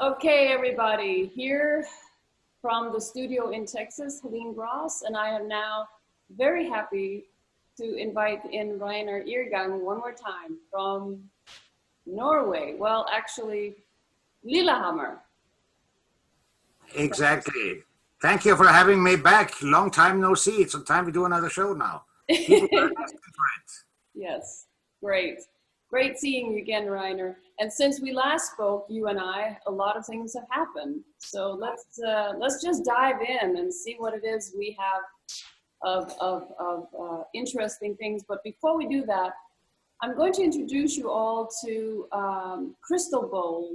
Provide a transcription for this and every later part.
Okay, everybody, here from the studio in Texas, Helene, and I am now very happy to invite in Rainer Irgang one more time from Norway. Well, actually, Lillehammer. Exactly. Thank you for having me back. Long time no see. It's time to do another show now. People are asking for it. Yes, great. Great seeing you again, Rainer. And since we last spoke, you and I, a lot of things have happened. So let's just dive in and see what it is we have of interesting things. But before we do that, I'm going to introduce you all to crystal bowl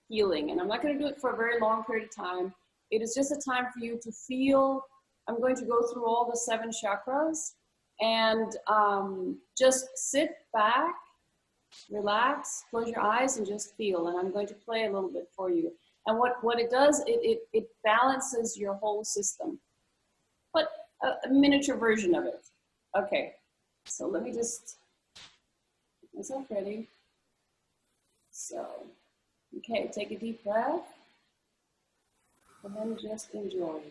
healing. And I'm not going to do it for a very long period of time. It is just a time for you to feel. I'm going to go through all the 7 chakras and just sit back, relax, close your eyes and just feel. And I'm going to play a little bit for you. And what it does, it balances your whole system, but a miniature version of it. Okay, so let me just get myself ready. So, okay, take a deep breath and then just enjoy.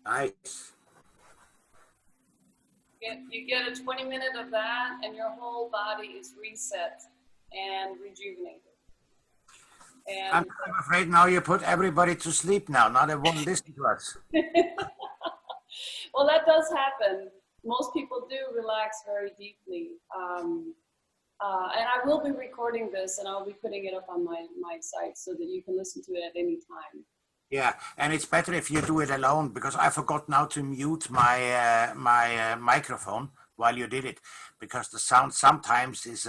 Nice. You get a 20-minute of that and your whole body is reset and rejuvenated. And I'm afraid now you put everybody to sleep now. Not everyone listen to us. well, that does happen. Most people do relax very deeply. And I will be recording this and I'll be putting it up on my site so that you can listen to it at any time. Yeah, and it's better if you do it alone because I forgot now to mute my microphone while you did it because the sound sometimes is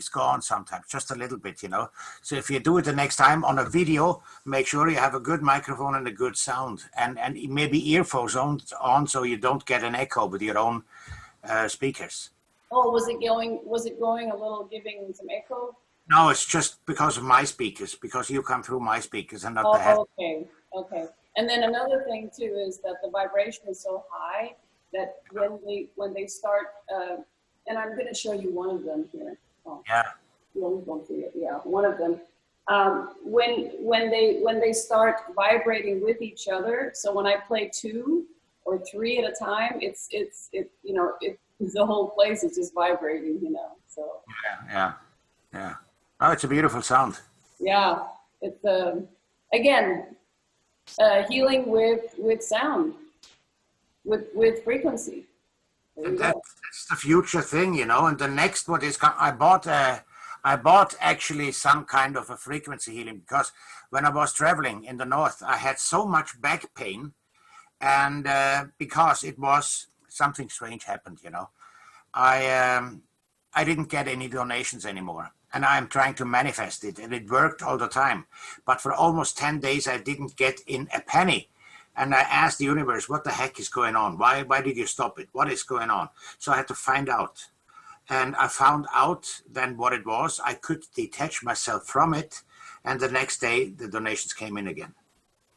gone sometimes, just a little bit, you know. So if you do it the next time on a video, make sure you have a good microphone and a good sound and maybe earphones on so you don't get an echo with your own speakers. Oh, was it going a little, giving some echo? No, it's just because of my speakers, because you come through my speakers and not the head. Okay. And then another thing too is that the vibration is so high that when they start, and I'm going to show you one of them here. Oh, Yeah. you only don't see it. Yeah, one of them. When they start vibrating with each other. So when I play 2 or 3 at a time, it's you know, the whole place is just vibrating, you know. So Yeah. Oh, it's a beautiful sound. yeah, it's again healing with sound, with frequency. There you go. That's the future thing, you know. And the next what is I bought actually some kind of a frequency healing because when I was traveling in the north, I had so much back pain, and because it was something strange happened, you know. I didn't get any donations anymore, and I'm trying to manifest it, and it worked all the time. But for almost 10 days, I didn't get in a penny. And I asked the universe, what the heck is going on? Why did you stop it? What is going on? So I had to find out. And I found out then what it was. I could detach myself from it. And the next day, the donations came in again.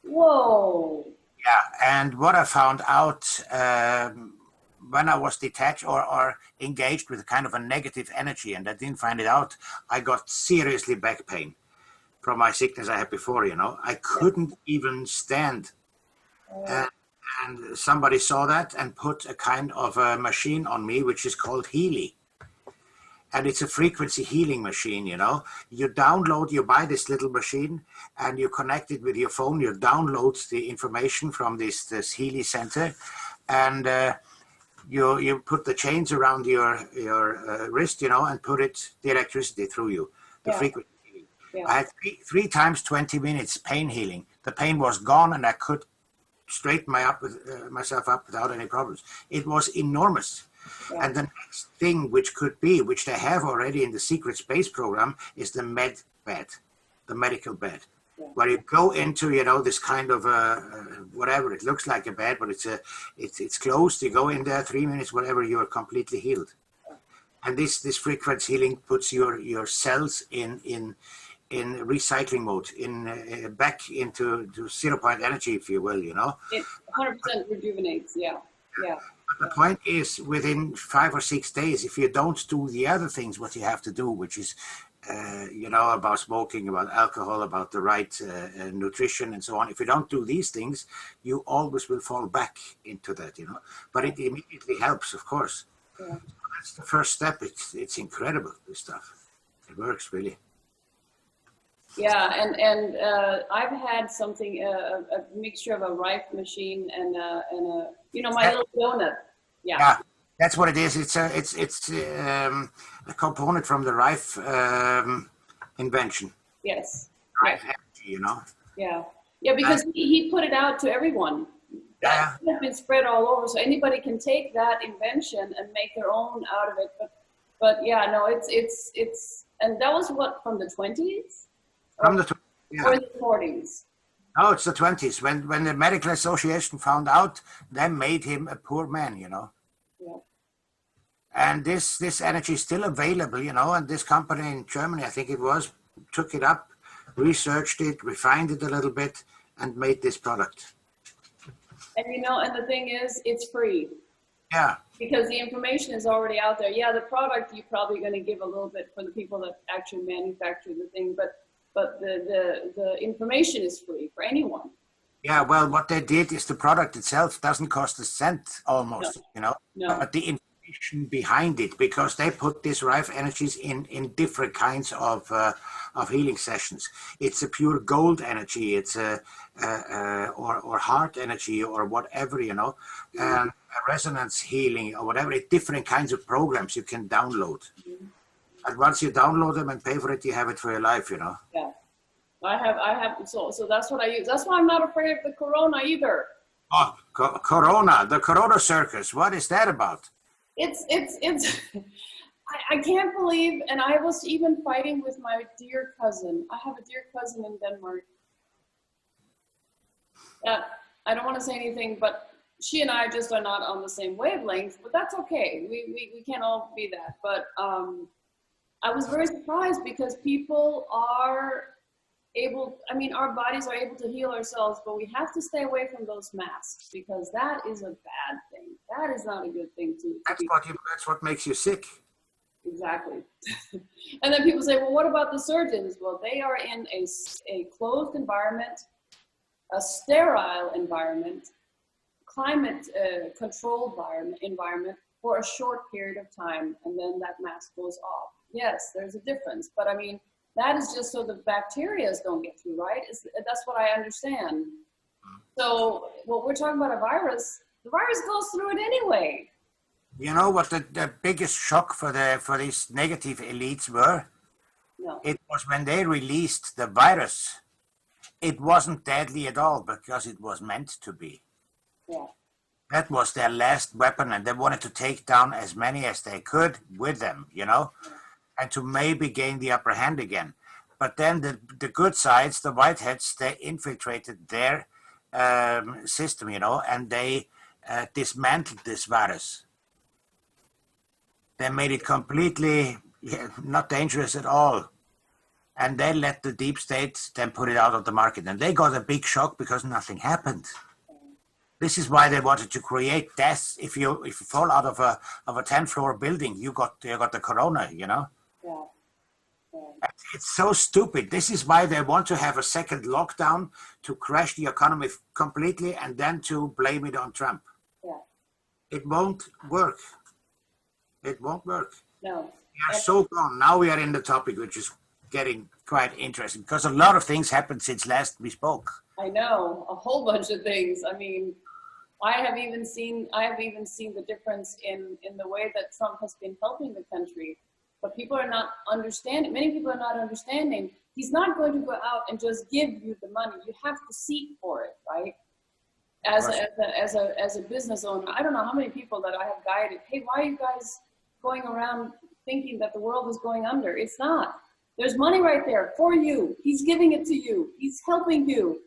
Whoa. Yeah. And what I found out when I was detached or engaged with kind of a negative energy, and I didn't find it out, I got seriously back pain from my sickness I had before, you know. I couldn't even stand. And somebody saw that and put a kind of a machine on me, which is called Helene. And it's a frequency healing machine, you know. You buy this little machine and you connect it with your phone. You download the information from this Healy center, and you put the chains around your wrist, you know, and put the electricity through you, the frequency healing. Yeah. I had three times 20 minutes pain healing. The pain was gone, and I could straighten myself up without any problems. It was enormous. Yeah. And the next thing which they have already in the secret space program is the medical bed, where you go into, you know, this kind of whatever, it looks like a bed, but it's closed. You go in there 3 minutes, whatever, you are completely healed. And this frequency healing puts your cells in recycling mode, back into 0 point energy, if you will, you know. It 100% rejuvenates, yeah. The point is, within 5 or 6 days, if you don't do the other things what you have to do, which is, you know, about smoking, about alcohol, about the right nutrition and so on, if you don't do these things, you always will fall back into that, you know. But it immediately helps, of course. Yeah. That's the first step. It's incredible, this stuff. It works, really. Yeah, and I've had something, a mixture of a rife machine and a you know, my little donut. Yeah, that's what it is. It's a component from the rife invention. Yes. Rife energy, you know. Yeah, because he put it out to everyone. Yeah. It's been spread all over, so anybody can take that invention and make their own out of it. But yeah, no, it's and that was what, from the 20s. From the or the 40s? No, it's the 20s. When the medical association found out, they made him a poor man, you know. Yeah. And this energy is still available, you know, and this company in Germany, I think it was, took it up, researched it, refined it a little bit, and made this product. And you know, and the thing is, it's free. Yeah. Because the information is already out there. Yeah, the product, you're probably going to give a little bit for the people that actually manufacture the thing, but the information is free for anyone. Yeah, well, what they did is the product itself doesn't cost a cent almost, you know, but the information behind it, because they put these rife energies in different kinds of healing sessions. It's a pure gold energy, it's or heart energy or whatever, you know, and resonance healing or whatever, different kinds of programs you can download. And once you download them and pay for it, you have it for your life, you know. Yeah, I have. So that's what I use. That's why I'm not afraid of the corona either. Oh, corona, the corona circus. What is that about? It's. I can't believe, and I was even fighting with my dear cousin. I have a dear cousin in Denmark. I don't want to say anything, but she and I just are not on the same wavelength. But that's okay. We can't all be that. But I was very surprised because people are able, I mean, our bodies are able to heal ourselves, but we have to stay away from those masks because that is a bad thing. That is not a good thing to be. That's what makes you sick. Exactly. And then people say, well, what about the surgeons? Well, they are in a closed environment, a sterile environment, climate controlled environment for a short period of time, and then that mask goes off. Yes, there's a difference, but I mean, that is just so the bacteria don't get through, right? That's what I understand. So what we're talking about, a virus, the virus goes through it anyway. You know what the biggest shock for these negative elites were? No. It was when they released the virus. It wasn't deadly at all because it was meant to be. Yeah. That was their last weapon, and they wanted to take down as many as they could with them, you know, and to maybe gain the upper hand again. But then the good sides, the whiteheads, they infiltrated their system, you know, and they dismantled this virus. They made it completely not dangerous at all. And they let the deep state then put it out of the market. And they got a big shock because nothing happened. This is why they wanted to create deaths. If you fall out of a 10-floor building, you got the corona, you know? Yeah. It's so stupid. This is why they want to have a second lockdown to crash the economy completely and then to blame it on Trump. Yeah. It won't work. It won't work. No. We are so gone. Now we are in the topic, which is getting quite interesting because a lot of things happened since last we spoke. I know, a whole bunch of things. I mean, I have even seen the difference in the way that Trump has been helping the country. But people are not understanding. Many people are not understanding. He's not going to go out and just give you the money. You have to seek for it, right? As a business owner, I don't know how many people that I have guided. Hey, why are you guys going around thinking that the world is going under? It's not. There's money right there for you. He's giving it to you. He's helping you.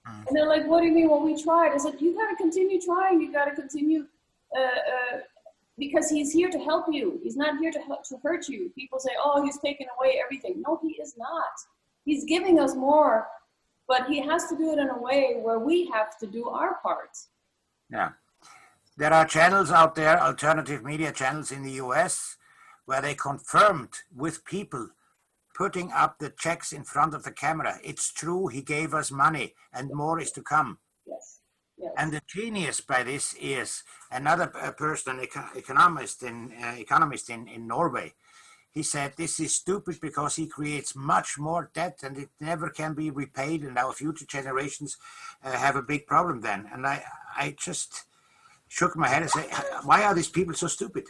And they're like, what do you mean? Well, we tried. I said, you got to continue trying. You got to continue because he's here to help you. He's not here to hurt you. People say, oh, he's taking away everything. No, he is not. He's giving us more, but he has to do it in a way where we have to do our part. Yeah. There are channels out there, alternative media channels in the US, where they confirmed with people putting up the checks in front of the camera. It's true, he gave us money and more is to come. Yes. Yes. And the genius by this is another person, economist in Norway. He said this is stupid because he creates much more debt and it never can be repaid, and our future generations have a big problem then. And I just shook my head and said, why are these people so stupid?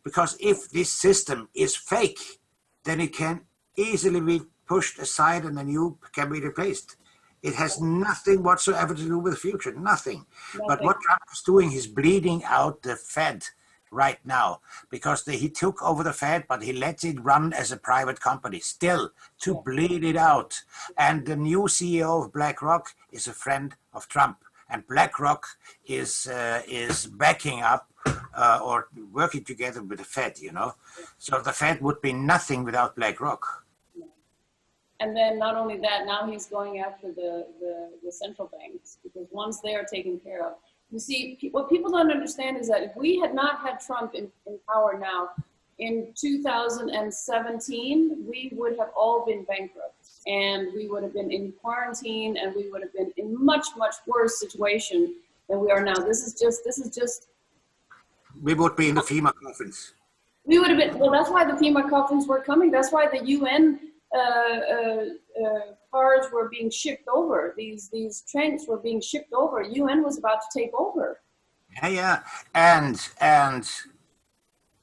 Because if this system is fake, then it can easily be pushed aside and the new can be replaced. It has nothing whatsoever to do with the future, nothing. But what Trump is doing, he's bleeding out the Fed right now because he took over the Fed, but he lets it run as a private company still to bleed it out. And the new CEO of BlackRock is a friend of Trump, and BlackRock is backing up or working together with the Fed, you know. So the Fed would be nothing without BlackRock. And then not only that, now he's going after the central banks, because once they are taken care of, you see, what people don't understand is that if we had not had Trump in power now, in 2017, we would have all been bankrupt and we would have been in quarantine and we would have been in much, much worse situation than we are now. This is just. We would be in the FEMA coffins. We would have been, well, that's why the FEMA coffins were coming. That's why the UN cars were being shipped over. These trains were being shipped over. UN was about to take over. Yeah. And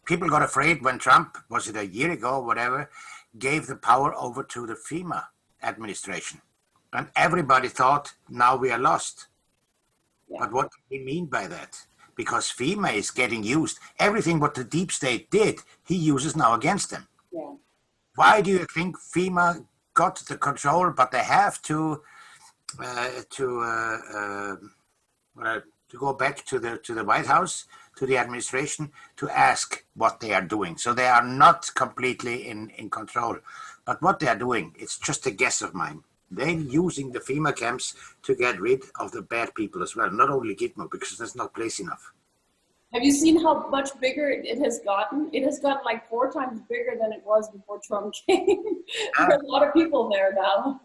people got afraid when Trump, was it a year ago or whatever, gave the power over to the FEMA administration. And everybody thought, now we are lost. Yeah. But what do we mean by that? Because FEMA is getting used. Everything what the deep state did, he uses now against them. Yeah. Why do you think FEMA got the control, but they have to go back to the White House, to the administration, to ask what they are doing? So they are not completely in control. But what they are doing, it's just a guess of mine. They're using the FEMA camps to get rid of the bad people as well, not only Gitmo, because there's not place enough. Have you seen how much bigger it has gotten? It has gotten like 4 times bigger than it was before Trump came. There's a lot of people there now.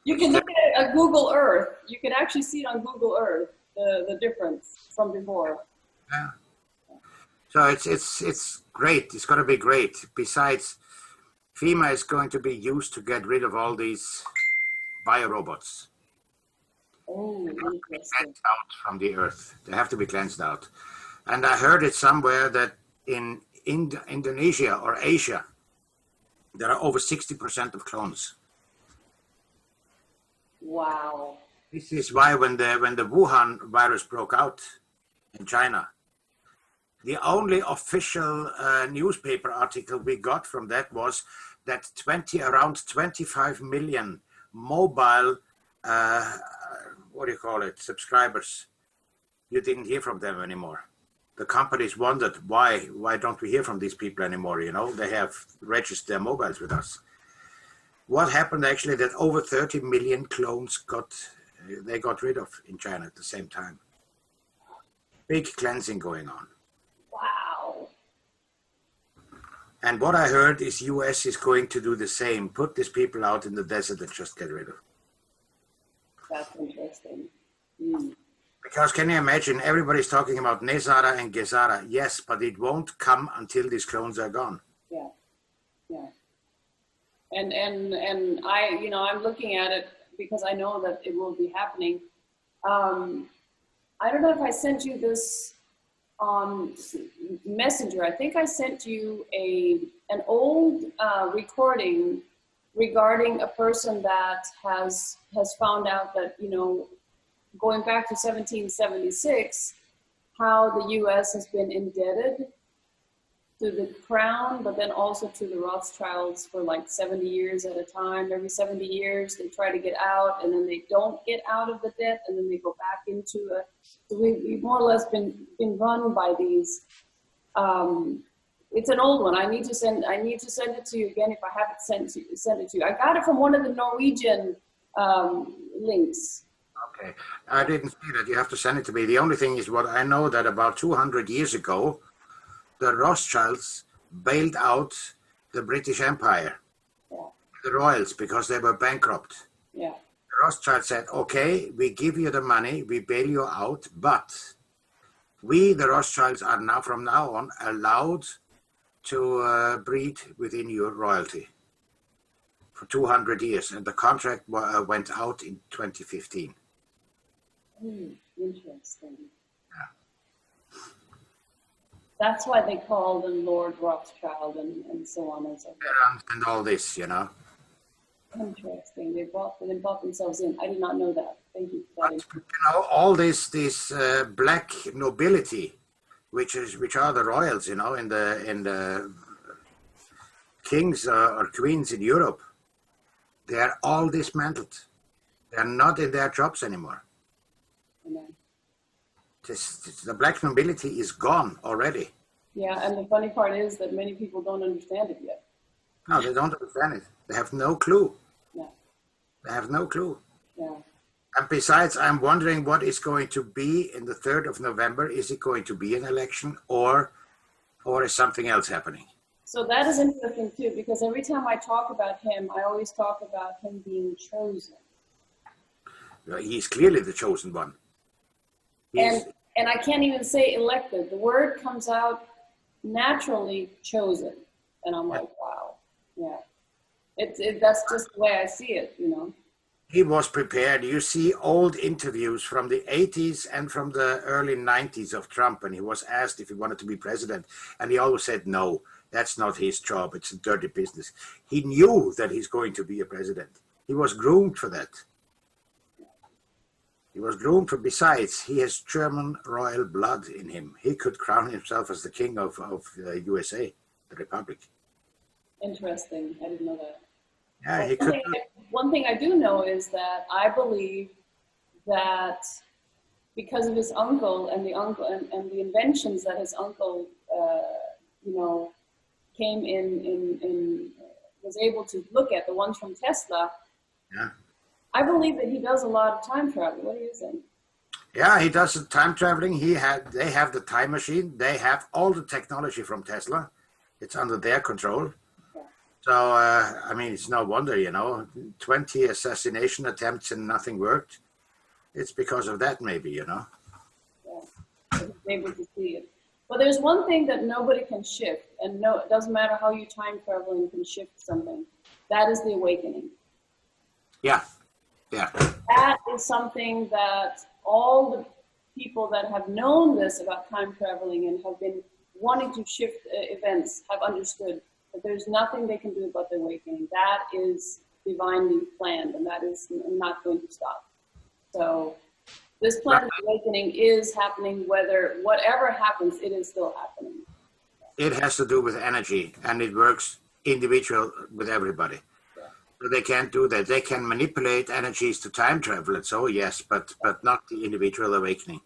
You can look at it on Google Earth. You can actually see it on Google Earth, the difference from before. Yeah. So it's great. It's going to be great. Besides, FEMA is going to be used to get rid of all these biorobots. Oh, interesting. Cleansed out from the earth. They have to be cleansed out. And I heard it somewhere that in Indonesia or Asia, there are over 60% of clones. Wow. This is why when the Wuhan virus broke out in China, the only official newspaper article we got from that was that around 25 million mobile, subscribers, you didn't hear from them anymore. The companies wondered, why don't we hear from these people anymore? You know, they have registered their mobiles with us. What happened actually that over 30 million clones got rid of in China at the same time. Big cleansing going on. Wow. And what I heard is US is going to do the same, put these people out in the desert and just get rid of them. That's interesting. Mm. Because can you imagine, everybody's talking about Nezara and Gezara. Yes, but it won't come until these clones are gone. Yeah, yeah. And I, you know, I'm looking at it because I know that it will be happening. I don't know if I sent you this on Messenger. I think I sent you an old recording regarding a person that has found out that, you know, going back to 1776, how the U.S. has been indebted to the crown, but then also to the Rothschilds for like 70 years at a time. Every 70 years, they try to get out, and then they don't get out of the debt, and then they go back into it. So we've more or less been run by these. It's an old one. I need to send it to you again if I haven't sent it to you. I got it from one of the Norwegian links. Okay, I didn't see that. You have to send it to me. The only thing is, what I know that about 200 years ago, the Rothschilds bailed out the British Empire, the royals, because they were bankrupt. Yeah. The Rothschilds said, okay, we give you the money, we bail you out, but we, the Rothschilds, are now from now on allowed to breed within your royalty for 200 years. And the contract went out in 2015. Interesting. Yeah. That's why they call them Lord Rothschild and so on and so forth. And all this, you know. Interesting. They bought themselves in. I did not know that. Thank you for that. But, you know, all this black nobility, which are the royals, you know, in the kings or queens in Europe, they are all dismantled. They are not in their jobs anymore. Amen. The black nobility is gone already. Yeah, and the funny part is that many people don't understand it yet. No, they don't understand it. They have no clue. Yeah. They have no clue. Yeah. And besides, I'm wondering what is going to be in the 3rd of November. Is it going to be an election or is something else happening? So that is interesting too, because every time I talk about him, I always talk about him being chosen. He's clearly the chosen one. And I can't even say elected. The word comes out naturally, chosen. And I'm like, wow. Yeah. That's just the way I see it, you know. He was prepared. You see old interviews from the 80s and from the early 90s of Trump, and he was asked if he wanted to be president. And he always said, no, that's not his job. It's a dirty business. He knew that he's going to be a president. He was groomed for that. He was groomed for, besides, he has German royal blood in him. He could crown himself as the king of USA, the Republic. Interesting. I didn't know that. Yeah, he Well, could. one thing I do know is that I believe that because of his uncle and the inventions that his uncle, you know, came in was able to look at, the ones from Tesla, Yeah. I believe that he does a lot of time travel. What do you think? Yeah, he does the time traveling. They have the time machine. They have all the technology from Tesla. It's under their control. Yeah. So, I mean, it's no wonder, 20 assassination attempts and nothing worked. It's because of that, maybe. Yeah. I was able to see it. But there's one thing that nobody can shift, and no, it doesn't matter how you time travel, you can shift something. That is the awakening. Yeah, yeah. That is something that all the people that have known this about time traveling and have been wanting to shift events have understood that there's nothing they can do about the awakening. That is divinely planned, and that is not going to stop. So this planned awakening is happening, whatever happens, it is still happening. It has to do with energy, and it works individual with everybody. Yeah. So they can't do that. They can manipulate energies to time travel, and so yes, but not the individual awakening.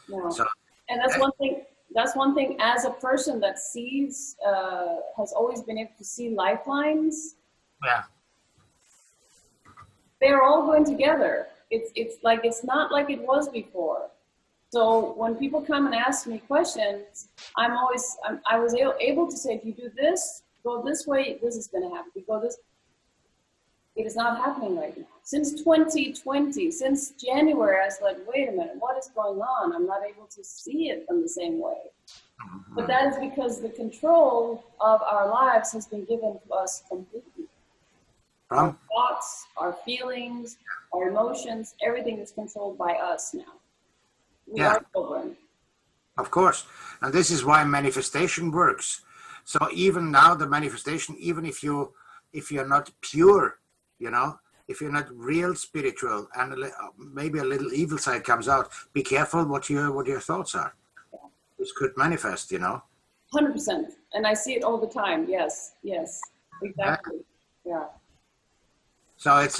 No. So, and that's one thing. That's one thing. As a person that sees, has always been able to see lifelines. yeah. They're all going together. It's not like it was before. So when people come and ask me questions, I was able to say, if you do this, go this way, this is going to happen. If you go this, it is not happening right now. Since 2020, since January, I was like, wait a minute, what is going on? I'm not able to see it in the same way. But that is because the control of our lives has been given to us completely. Our thoughts, our feelings, our emotions, everything is controlled by us now. We are children. Of course. And this is why manifestation works. So even now the manifestation, even if you're not pure, if you're not real spiritual and maybe a little evil side comes out, be careful what your thoughts are. Yeah. This could manifest, 100%. And I see it all the time. Yes, exactly. Yeah. So it's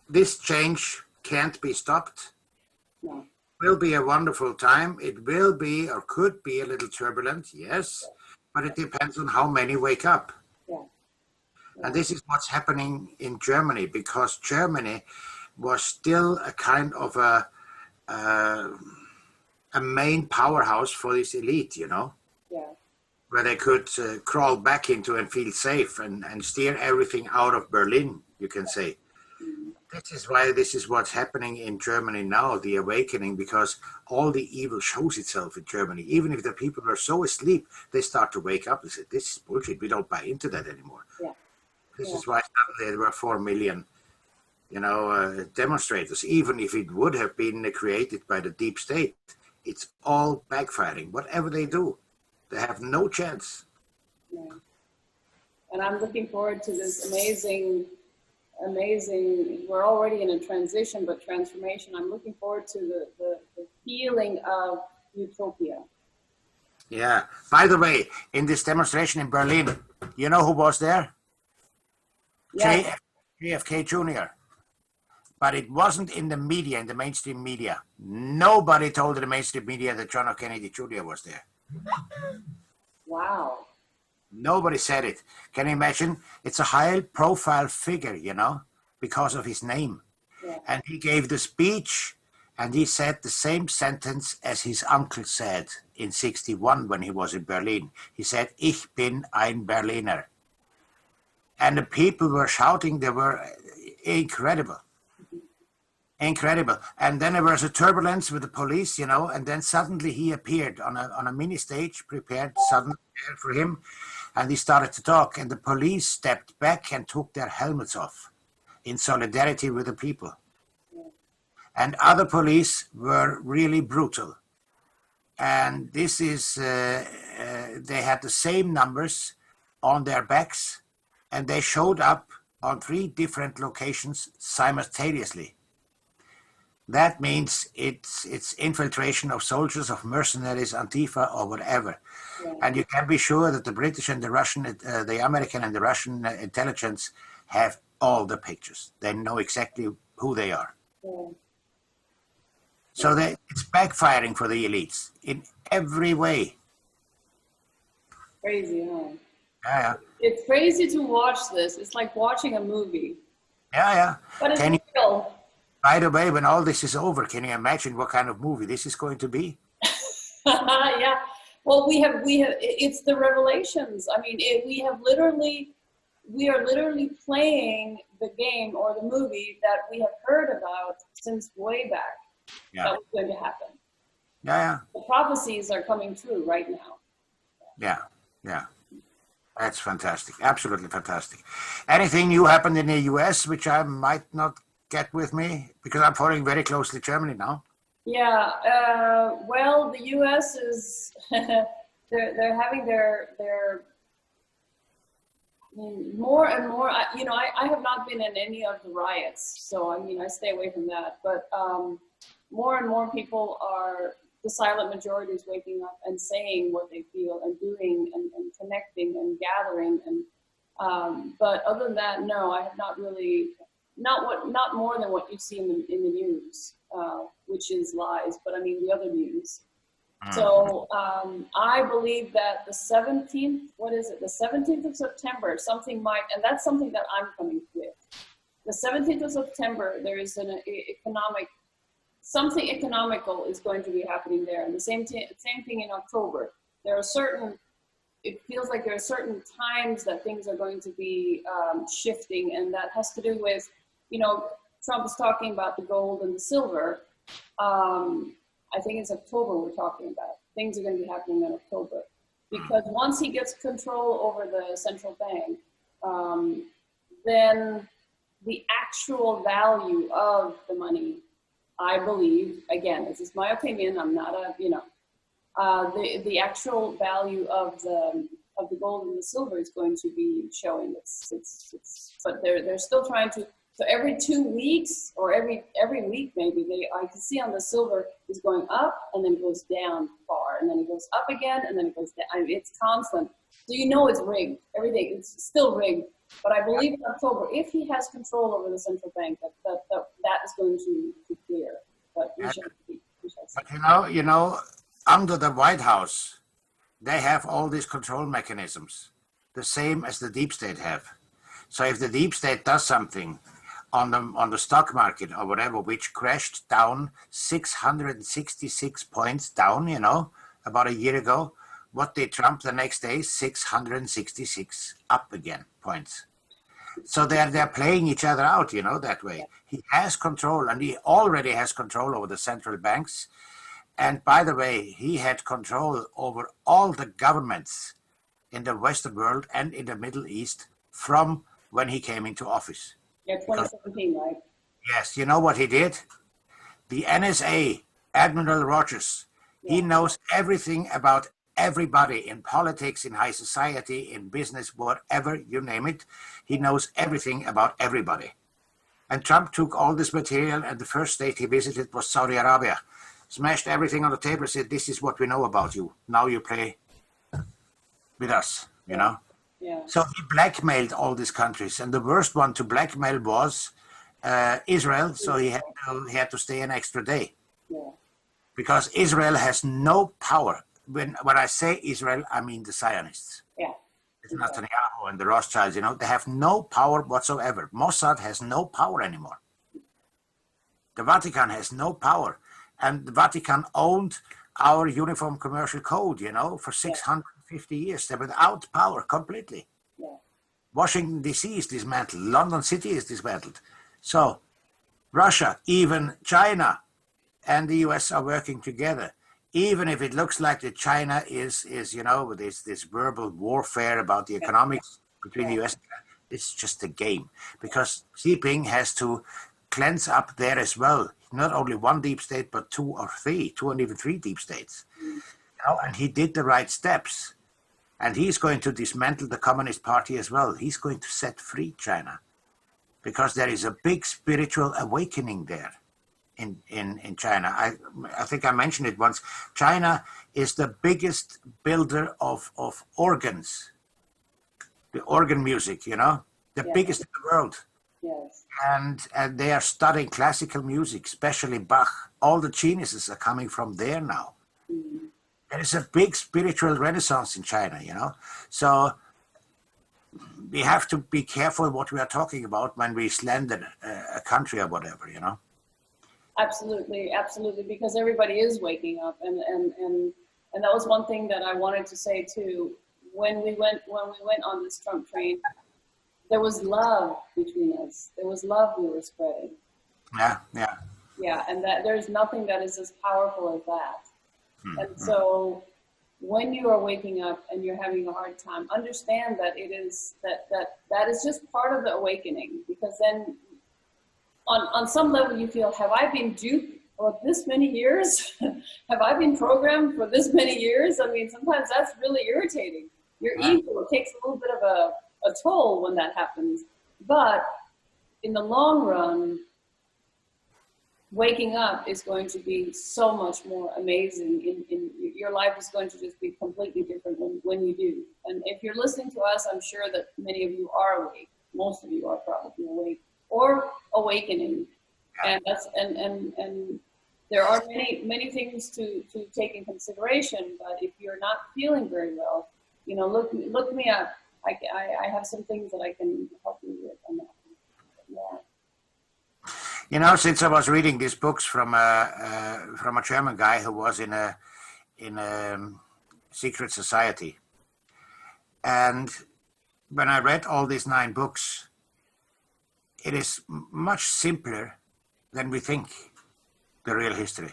this change can't be stopped. No. It will be a wonderful time. It will be or could be a little turbulent, yes, but it depends on how many wake up. Yeah. And this is what's happening in Germany, because Germany was still a kind of a main powerhouse for this elite, Yeah. where they could crawl back into and feel safe and steer everything out of Berlin, you can say. Mm-hmm. This is why this is what's happening in Germany now, the awakening, because all the evil shows itself in Germany. Even if the people were so asleep, they start to wake up and say, this is bullshit, we don't buy into that anymore. Yeah. This is why suddenly there were 4 million, demonstrators. Even if it would have been created by the deep state, it's all backfiring. Whatever they do, they have no chance. Yeah. And I'm looking forward to this amazing, we're already in a transition, but transformation. I'm looking forward to the feeling of utopia. Yeah. By the way, in this demonstration in Berlin, you know who was there? Yeah. JFK Jr. But it wasn't in the media, in the mainstream media. Nobody told the mainstream media that John F. Kennedy Jr. was there. Wow. Nobody said it. Can you imagine? It's a high-profile figure, because of his name. Yeah. And he gave the speech, and he said the same sentence as his uncle said in 1961 when he was in Berlin. He said, "Ich bin ein Berliner." And the people were shouting. They were incredible. Incredible. And then there was a turbulence with the police, and then suddenly he appeared on a mini stage, prepared suddenly for him, and he started to talk, and the police stepped back and took their helmets off in solidarity with the people. And other police were really brutal. And this is, they had the same numbers on their backs, and they showed up on 3 different locations simultaneously. That means it's infiltration of soldiers, of mercenaries, Antifa, or whatever. Yeah. And you can be sure that the British and the Russian, the American and the Russian intelligence have all the pictures. They know exactly who they are. Yeah. So it's backfiring for the elites in every way. Crazy, huh? Yeah. It's crazy to watch this. It's like watching a movie. Yeah, yeah. But it's Can you, real. by the way, when all this is over, can you imagine what kind of movie this is going to be? Yeah. Well, it's the revelations. I mean, we are literally playing the game or the movie that we have heard about since way back Yeah, that was going to happen. yeah, yeah, The prophecies are coming true right now. yeah, yeah. That's fantastic. Absolutely fantastic. Anything new happened in the US which I might not get with me because I'm following very closely Germany now. Yeah, well, the U.S. is they're having their I mean, more and more. I have not been in any of the riots, so I mean I stay away from that. But more and more people are the silent majority is waking up and saying what they feel and doing and connecting and gathering and. But other than that, no, I have not really not more than what you see in the news, which is lies. But I mean the other news. So I believe that the 17th, what is it? The 17th of September, something might, and that's something that I'm coming with. The 17th of September, there is an something economical is going to be happening there. And the same thing in October. There are it feels like there are certain times that things are going to be shifting, and that has to do with, Trump is talking about the gold and the silver. I think it's October we're talking about. Things are going to be happening in October. Because once he gets control over the central bank, then the actual value of the money, I believe, again, this is my opinion, I'm not the actual value of the gold and the silver is going to be showing. But they're still trying to. So every 2 weeks or every week maybe I can see on the silver is going up and then goes down far and then it goes up again and then it goes down. I mean, it's constant. So it's rigged. Everything it's still rigged. But I believe in October, if he has control over the central bank, that is going to clear. But we shall see. But under the White House, they have all these control mechanisms, the same as the deep state have. So if the deep state does something on the stock market or whatever, which crashed down 666 points down, about a year ago, what did Trump the next day? 666 up again points. So they're playing each other out, that way. He has control, and he already has control over the central banks. And by the way, he had control over all the governments in the Western world and in the Middle East from when he came into office. Yeah, 2017, right? Yes, you know what he did? The NSA, Admiral Rogers, he knows everything about everybody in politics, in high society, in business, whatever, you name it. He knows everything about everybody. And Trump took all this material, and the first state he visited was Saudi Arabia. Smashed everything on the table, said, this is what we know about you. Now you play with us, Yeah. So he blackmailed all these countries. And the worst one to blackmail was Israel. So he had to stay an extra day. Yeah. Because Israel has no power. When I say Israel, I mean the Zionists. Yeah. It's Netanyahu and the Rothschilds, they have no power whatsoever. Mossad has no power anymore. The Vatican has no power. And the Vatican owned our Uniform Commercial Code, for 650 years. They're without power completely. Yeah. Washington, D.C. is dismantled. London City is dismantled. So Russia, even China, and the U.S. are working together. Even if it looks like that China is this verbal warfare about the economics between the U.S. It's just a game. Because Xi Jinping has to cleanse up there as well. Not only one deep state, but two and even three deep states. And he did the right steps. And he's going to dismantle the Communist Party as well. He's going to set free China. Because there is a big spiritual awakening there in China. I think I mentioned it once. China is the biggest builder of organs. The organ music, the biggest in the world. Yes. And they are studying classical music, especially Bach. All the geniuses are coming from there now. There is a big spiritual renaissance in China, So we have to be careful what we are talking about when we slander a country or whatever, you know. Absolutely, absolutely, because everybody is waking up, and that was one thing that I wanted to say too. When we went on this Trump train, there was love between us. There was love we were spreading. Yeah, yeah. Yeah, and that there's nothing that is as powerful as that. And so when you are waking up and you're having a hard time, understand that it is that is just part of the awakening, because then on some level you feel, have I been duped for this many years? Have I been programmed for this many years? I mean, sometimes that's really irritating. Your ego takes a little bit of a toll when that happens. But in the long run, waking up is going to be so much more amazing. In your life is going to just be completely different when you do. And if you're listening to us, I'm sure that many of you are awake. Most of you are probably awake or awakening. And that's and there are many things to take in consideration. But if you're not feeling very well, you know, look me up. I have some things that I can help you with on that. Yeah. You know, since I was reading these books from a German guy who was in a secret society, and when I read all these 9 books, it is much simpler than we think, the real history.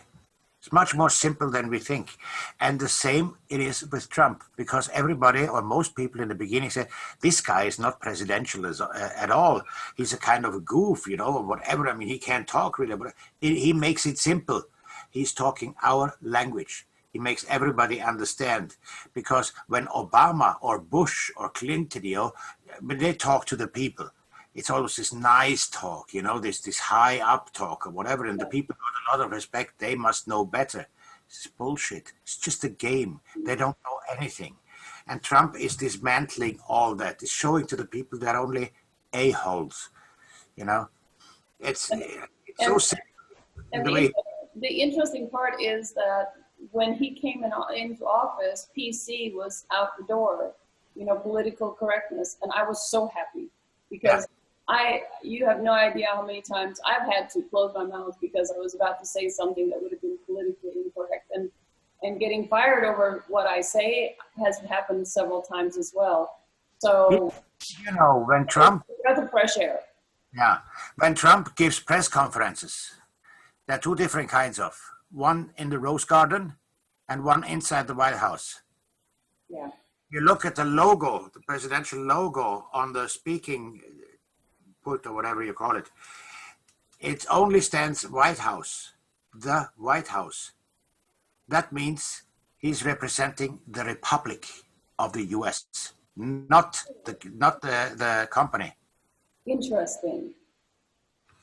It's much more simple than we think. And the same it is with Trump, because everybody or most people in the beginning said, this guy is not presidential at all. He's a kind of a goof, you know, or whatever. I mean, he can't talk really, but he makes it simple. He's talking our language. He makes everybody understand. Because when Obama or Bush or Clinton, you know, when they talk to the people, it's always this nice talk, you know, this high up talk or whatever. And the people with a lot of respect, they must know better. It's bullshit. It's just a game. They don't know anything. And Trump is dismantling all that. It's showing to the people they're only a-holes, you know. It's so simple. And the interesting part is that when he came into office, PC was out the door, you know, political correctness. And I was so happy because you have no idea how many times I've had to close my mouth because I was about to say something that would have been politically incorrect. And getting fired over what I say has happened several times as well. So, you know, when Trump... breath of fresh air. Yeah. When Trump gives press conferences, there are 2 different kinds of. One in the Rose Garden and one inside the White House. Yeah. You look at the logo, the presidential logo on the speaking put or whatever you call it. It only stands White House, the White House. That means he's representing the Republic of the US, not the company. Interesting.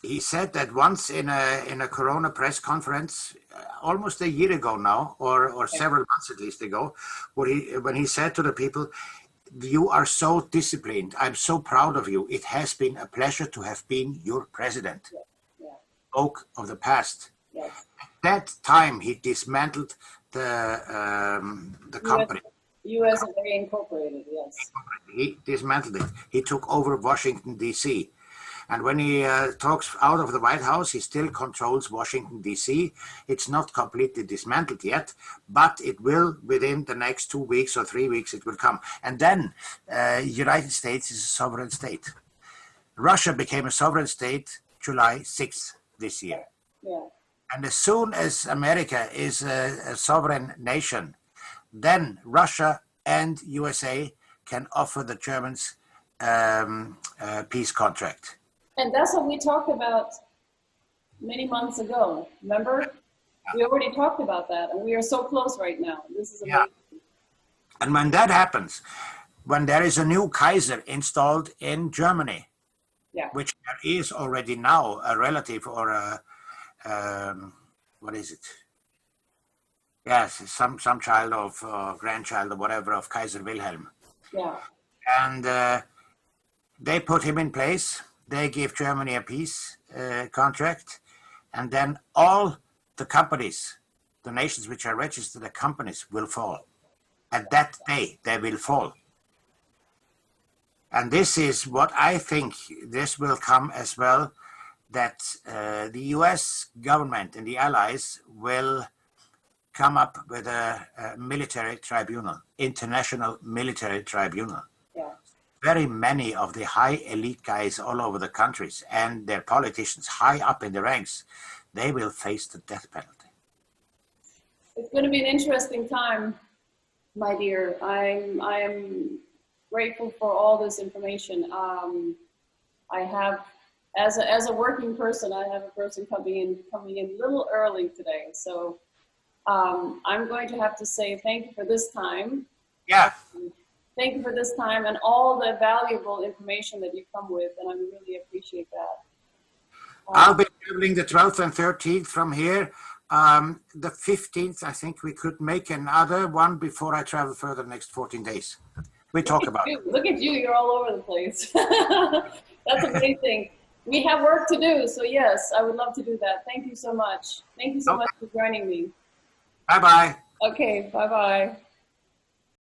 He said that once in a Corona press conference, almost a year ago now, or several months at least ago, when he said to the people, you are so disciplined. I'm so proud of you. It has been a pleasure to have been your president. Yeah. Spoke of the past. Yes. At that time, he dismantled the company. U.S. is very incorporated, yes. He dismantled it. He took over Washington, D.C. And when he talks out of the White House, he still controls Washington, D.C. It's not completely dismantled yet, but it will within the next 2 weeks or 3 weeks, it will come. And then United States is a sovereign state. Russia became a sovereign state July 6th this year. Yeah. And as soon as America is a sovereign nation, then Russia and USA can offer the Germans a peace contract. And that's what we talked about many months ago. Remember? We already talked about that, and we are so close right now. This is amazing. Yeah. And when that happens, when there is a new Kaiser installed in Germany, which there is already now a relative or a what is it? Yes, some child of grandchild or whatever of Kaiser Wilhelm. Yeah. And they put him in place. They give Germany a peace contract, and then all the companies, the nations which are registered, the companies will fall. At that day, they will fall. And this is what I think this will come as well, that the US government and the allies will come up with a military tribunal, international military tribunal. Yeah. Very many of the high elite guys all over the countries and their politicians high up in the ranks, they will face the death penalty. It's going to be an interesting time, my dear. I'm grateful for all this information. I have, as a working person, I have a person coming in a little early today. So I'm going to have to say thank you for this time. Yeah. Thank you for this time and all the valuable information that you come with, and I really appreciate that. I'll be traveling the 12th and 13th from here. The 15th, I think we could make another one before I travel further the next 14 days. We talk about it. Look at you, you're all over the place. That's a great thing. We have work to do, so yes, I would love to do that. Thank you so much. Thank you so much for joining me. Bye-bye. Okay, bye-bye.